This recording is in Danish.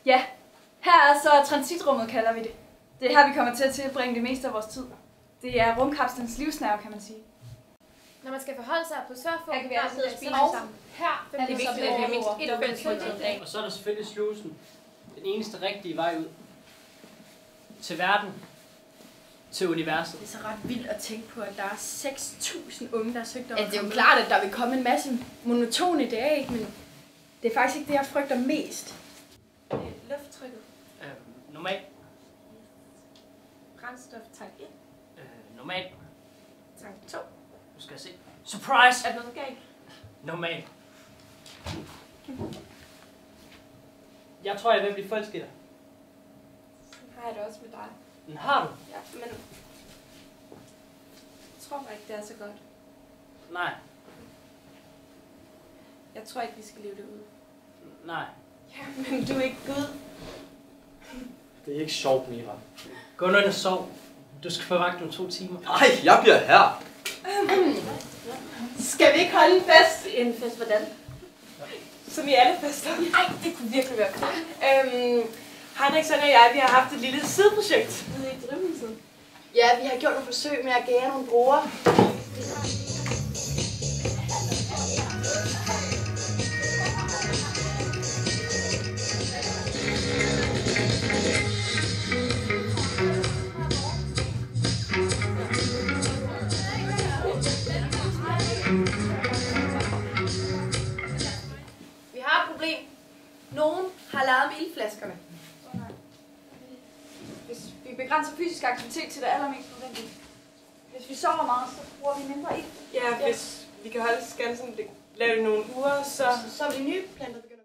Ja, her er så transitrummet, kalder vi det. Det er her, vi kommer til at tilbringe det meste af vores tid. Det er rumkapslens livsnerve, kan man sige. Når man skal forholde sig på surfo, her kan vi alle sidde og spise sammen. Her Det er vigtigt, at vi har mindst et fælles måltid om dagen. Og så er der selvfølgelig slusen. Den eneste rigtige vej ud. Til verden. Til universet. Det er så ret vildt at tænke på, at der er 6.000 unge, der har søgt om. Ja, det er jo klart, at der vil komme en masse monotone dage, ikke? Men det er faktisk ikke det, jeg frygter mest. Lufttrykket. Normal. Brændstof tank 1. Normal. Tank 2. Nu skal jeg se. Surprise! Er der noget galt? Normal. Jeg tror, jeg vil blive forelsket i dig. Sådan har jeg det også med dig. Men har du? Ja, men jeg tror bare ikke, det er så godt. Nej. Jeg tror ikke, vi skal leve det ud. Nej. Ja, men du er ikke Gud. Det er ikke sjovt, Mira. Gå nu ind og sov. Du skal få vagt om 2 timer. Nej, jeg bliver her. Skal vi ikke holde en fest? En fest hvordan? Som i alle fester. Ej, det kunne virkelig være cool. Henriksen og jeg, vi har haft et lille sideprojekt ude i drivhuset. Ja, vi har gjort nogle forsøg med at gære nogle bruger. Vi har et problem. Nogen har leget med ildflaskerne. Hvis vi begrænser fysisk aktivitet til det allermest nødvendige. Hvis vi sover meget, så bruger vi mindre ild. Ja, hvis vi kan holde skansen, lave det nogle uger, så Så er de nye planter begyndt.